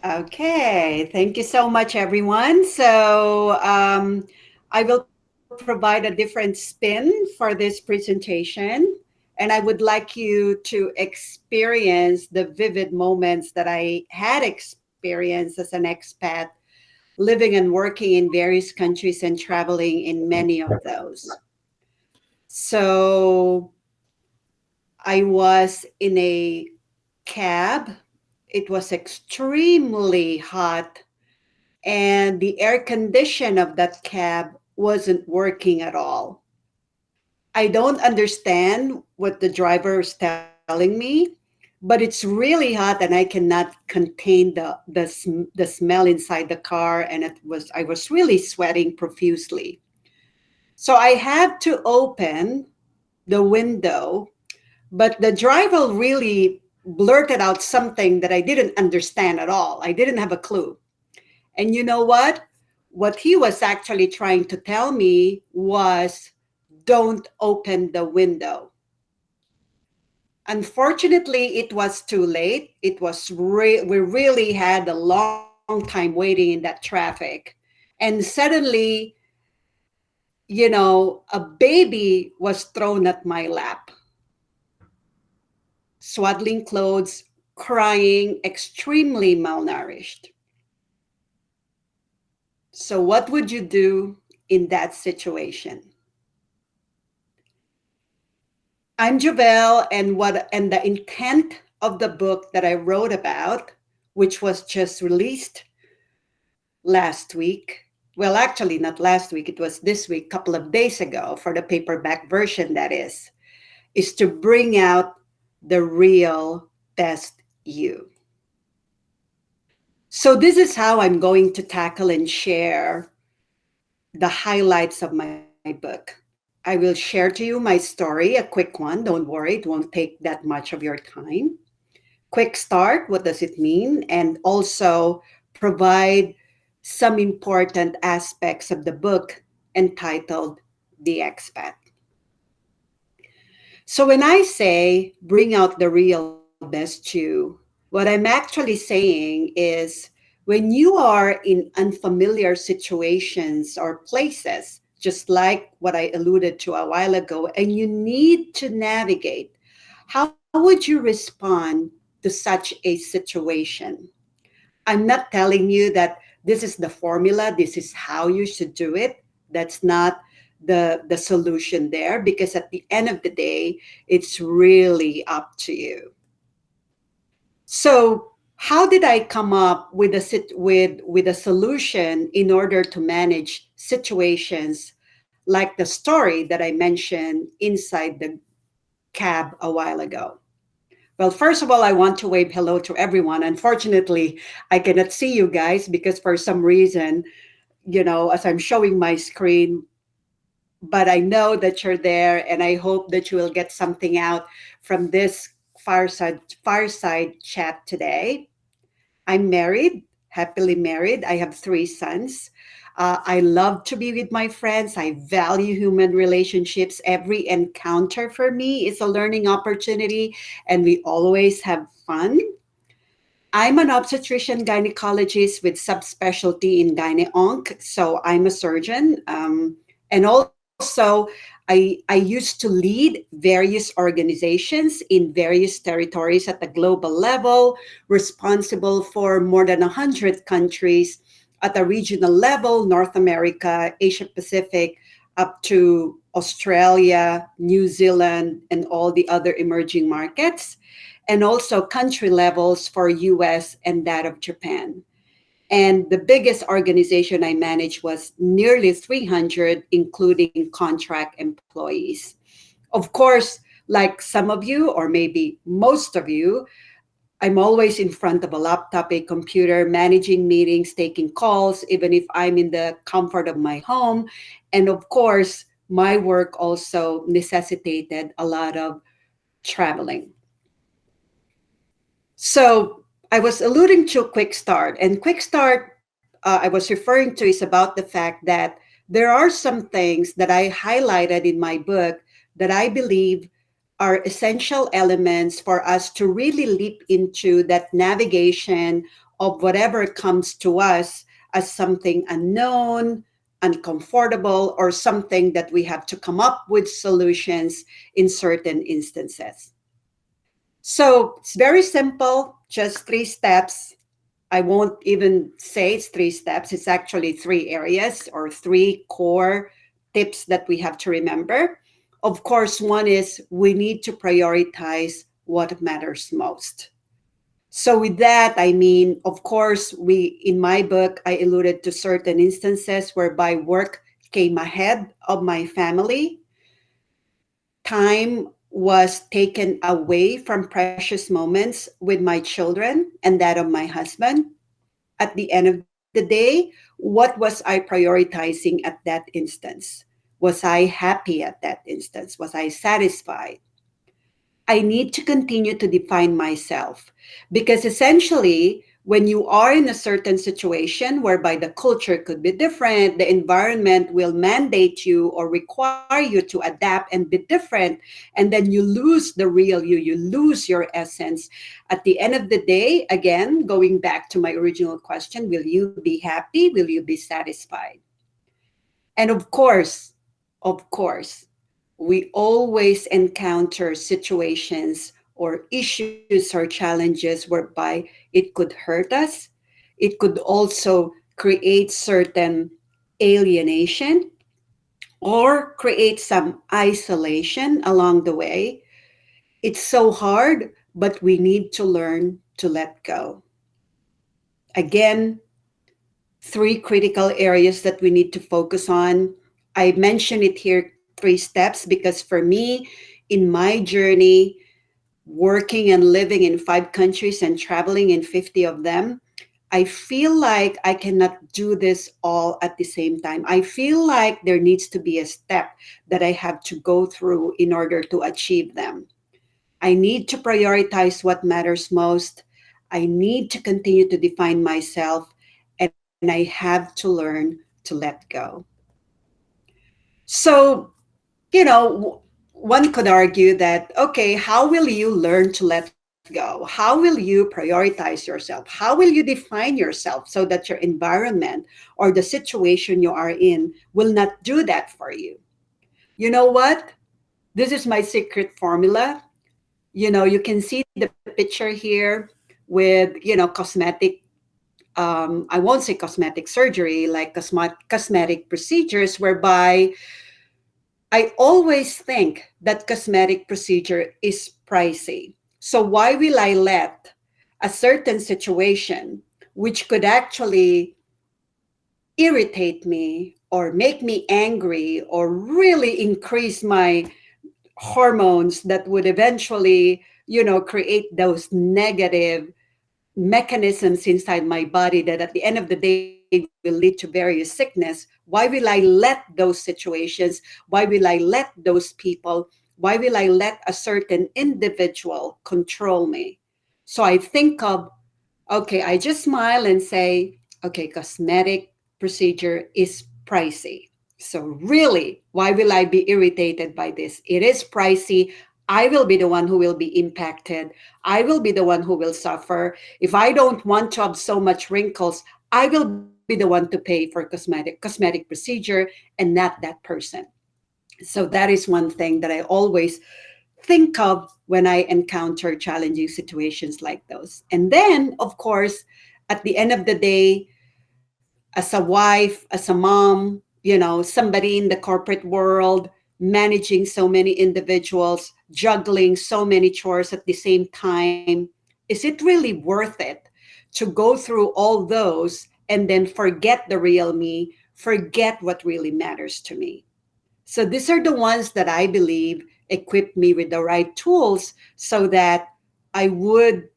Okay, thank you so much, everyone. I will provide a different spin for this presentation, and I would like you to experience the vivid moments that I had experienced as an expat, living and working in various countries and traveling in many of those. So, I was in a cab. It was extremely hot, and the air condition of that cab wasn't working at all. I don't understand what the driver is telling me, but it's really hot and I cannot contain the smell inside the car, and I was really sweating profusely. So I had to open the window, but the driver really blurted out something that I didn't understand at all. I didn't have a clue. And you know what? What he was actually trying to tell me was don't open the window. Unfortunately, it was too late. We really had a long time waiting in that traffic. And suddenly, a baby was thrown at my lap, swaddling clothes, crying, extremely malnourished. So, what would you do in that situation? I'm Jovelle, and the intent of the book that I wrote about, which was just released last week. Well, actually, not last week, it was this week, couple of days ago, for the paperback version, that is to bring out the real best you. So, this is how I'm going to tackle and share the highlights of my book. I will share to you my story, a quick one. Don't worry, it won't take that much of your time. Quick start, what does it mean? And also provide some important aspects of the book entitled The Expat. So when I say bring out the real best you, what I'm actually saying is when you are in unfamiliar situations or places, just like what I alluded to a while ago, and you need to navigate, how would you respond to such a situation? I'm not telling you that this is the formula, this is how you should do it. That's not the solution there, because at the end of the day, it's really up to you. So, how did I come up with with a solution in order to manage situations like the story that I mentioned inside the cab a while ago? Well, first of all, I want to wave hello to everyone. Unfortunately, I cannot see you guys because for some reason, as I'm showing my screen, but I know that you're there, and I hope that you will get something out from this fireside chat today. I'm married, happily married. I have three sons. I love to be with my friends. I value human relationships. Every encounter for me is a learning opportunity, and we always have fun. I'm an obstetrician gynecologist with subspecialty in gyne-onc, so I'm a surgeon. And also, I used to lead various organizations in various territories at the global level, responsible for more than 100 countries at a regional level, North America, Asia Pacific, up to Australia, New Zealand, and all the other emerging markets, and also country levels for US and that of Japan. And the biggest organization I managed was nearly 300, including contract employees. Of course, like some of you, or maybe most of you, I'm always in front of a laptop, a computer, managing meetings, taking calls, even if I'm in the comfort of my home. And of course, my work also necessitated a lot of traveling. So I was alluding to Quick Start, and Quick Start I was referring to is about the fact that there are some things that I highlighted in my book that I believe are essential elements for us to really leap into that navigation of whatever comes to us as something unknown, uncomfortable, or something that we have to come up with solutions in certain instances. So it's very simple, just 3 steps. I won't even say it's 3 steps. It's actually 3 areas or 3 core tips that we have to remember. Of course, one is we need to prioritize what matters most. So with that, I mean, of course, in my book, I alluded to certain instances whereby work came ahead of my family. Time was taken away from precious moments with my children and that of my husband. At the end of the day, what was I prioritizing at that instance? Was I happy at that instance? Was I satisfied? I need to continue to define myself because essentially, when you are in a certain situation whereby the culture could be different, the environment will mandate you or require you to adapt and be different, and then you lose the real you, you lose your essence. At the end of the day, again, going back to my original question, will you be happy? Will you be satisfied? And of course, we always encounter situations or issues or challenges whereby it could hurt us. It could also create certain alienation or create some isolation along the way. It's so hard, but we need to learn to let go. Again, 3 critical areas that we need to focus on. I mention it here 3 steps because for me, in my journey, working and living in 5 countries and traveling in 50 of them, I feel like I cannot do this all at the same time. I feel like there needs to be a step that I have to go through in order to achieve them. I need to prioritize what matters most. I need to continue to define myself, and I have to learn to let go. So, one could argue that, okay, how will you learn to let go? How will you prioritize yourself? How will you define yourself so that your environment or the situation you are in will not do that for you? You know what? This is my secret formula. You can see the picture here with, cosmetic, I won't say cosmetic surgery, like cosmetic procedures, whereby I always think that cosmetic procedure is pricey. So why will I let a certain situation, which could actually irritate me or make me angry or really increase my hormones that would eventually, create those negative mechanisms inside my body that at the end of the day will lead to various sickness? Why will I let those situations, why will I let those people, why will I let a certain individual control me? So I think of, okay, I just smile and say, okay, cosmetic procedure is pricey. So really, why will I be irritated by this? It is pricey. I will be the one who will be impacted. I will be the one who will suffer. If I don't want to have so much wrinkles, I will be the one to pay for cosmetic procedure and not that person. So that is one thing that I always think of when I encounter challenging situations like those. And then, of course, at the end of the day, as a wife, as a mom, somebody in the corporate world, managing so many individuals, juggling so many chores at the same time, is it really worth it to go through all those and then forget the real me, forget what really matters to me? So these are the ones that I believe equip me with the right tools so that I would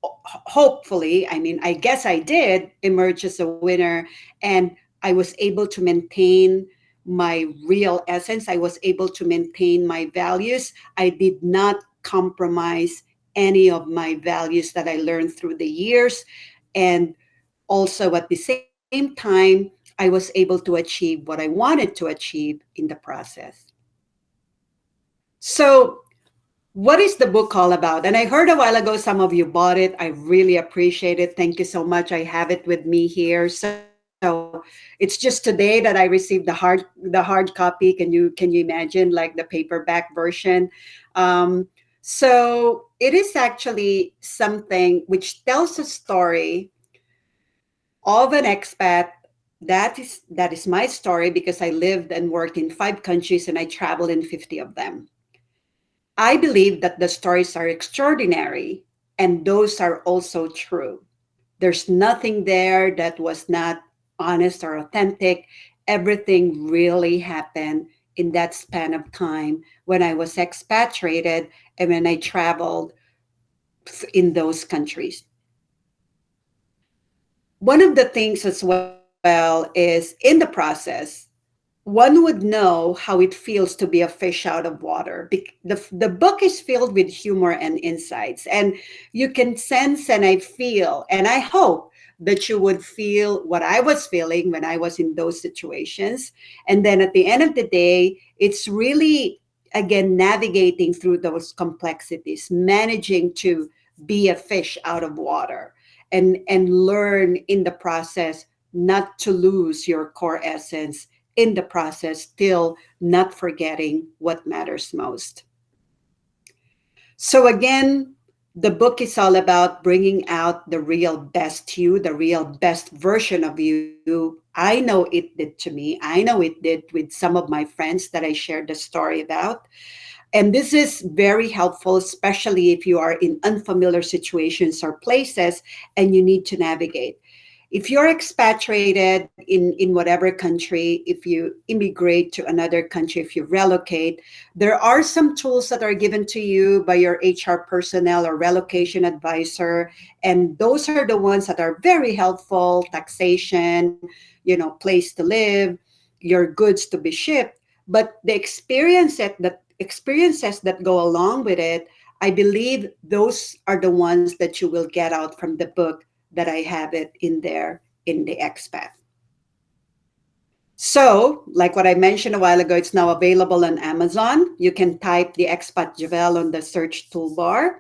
hopefully, I mean, I guess I did emerge as a winner, and I was able to maintain my real essence. I was able to maintain my values. I did not compromise any of my values that I learned through the years. And also at the same time, I was able to achieve what I wanted to achieve in the process. So What is the book all about? And I heard a while ago some of you bought it. I really appreciate it. Thank you so much. I have it with me here. So it's just today that I received the hard copy. Can you imagine, like the paperback version? So it is actually something which tells a story of an expat. That is my story because I lived and worked in 5 countries and I traveled in 50 of them. I believe that the stories are extraordinary and those are also true. There's nothing there that was not honest or authentic. Everything really happened in that span of time when I was expatriated and when I traveled in those countries. One of the things as well is in the process, one would know how it feels to be a fish out of water. The book is filled with humor and insights, and you can sense and I feel, and I hope that you would feel what I was feeling when I was in those situations. And then at the end of the day, it's really, again, navigating through those complexities, managing to be a fish out of water and learn in the process not to lose your core essence, in the process, still not forgetting what matters most. So, again, the book is all about bringing out the real best you, the real best version of you. I know it did to me. I know it did with some of my friends that I shared the story about. And this is very helpful, especially if you are in unfamiliar situations or places and you need to navigate. If you're expatriated in whatever country, if you immigrate to another country, if you relocate, there are some tools that are given to you by your HR personnel or relocation advisor. And those are the ones that are very helpful: taxation, place to live, your goods to be shipped. But the experiences that go along with it, I believe those are the ones that you will get out from the book that I have it in there in the expat. So, like what I mentioned a while ago, it's now available on Amazon. You can type the expat Jovelle on the search toolbar,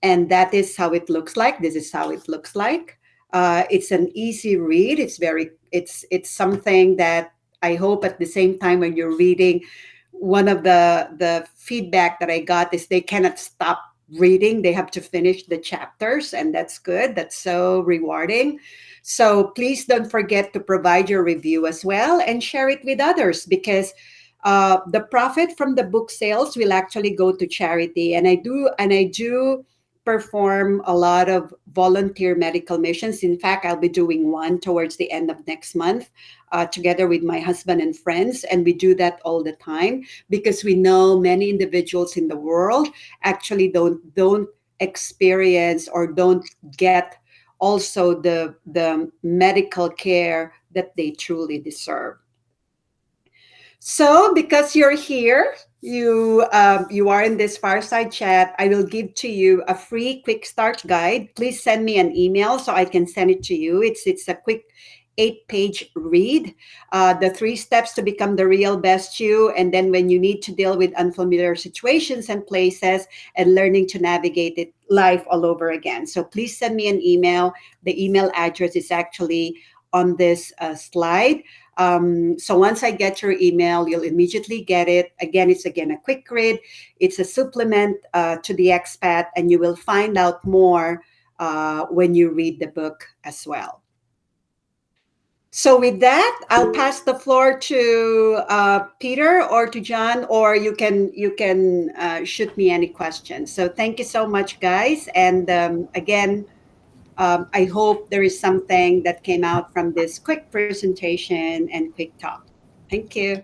and that is how it looks like. This is how it looks like. It's an easy read. It's something that I hope at the same time when you're reading, one of the feedback that I got is they cannot stop reading. They have to finish the chapters, and that's good. That's so rewarding. So please don't forget to provide your review as well and share it with others, because the profit from the book sales will actually go to charity. And I do perform a lot of volunteer medical missions. In fact, I'll be doing one towards the end of next month, together with my husband and friends. And we do that all the time because we know many individuals in the world actually don't experience or don't get also the medical care that they truly deserve. So, because you're here, you are in this fireside chat, I will give to you a free quick start guide. Please send me an email so I can send it to you. It's a quick 8-page read. The 3 steps to become the real best you, and then when you need to deal with unfamiliar situations and places, and learning to navigate it life all over again. So please send me an email. The email address is actually on this slide. So once I get your email, you'll immediately get it. Again, it's a quick read. It's a supplement to the expat, and you will find out more when you read the book as well. So with that, I'll pass the floor to Peter or to John, or you can shoot me any questions. So thank you so much, guys, and again, I hope there is something that came out from this quick presentation and quick talk. Thank you.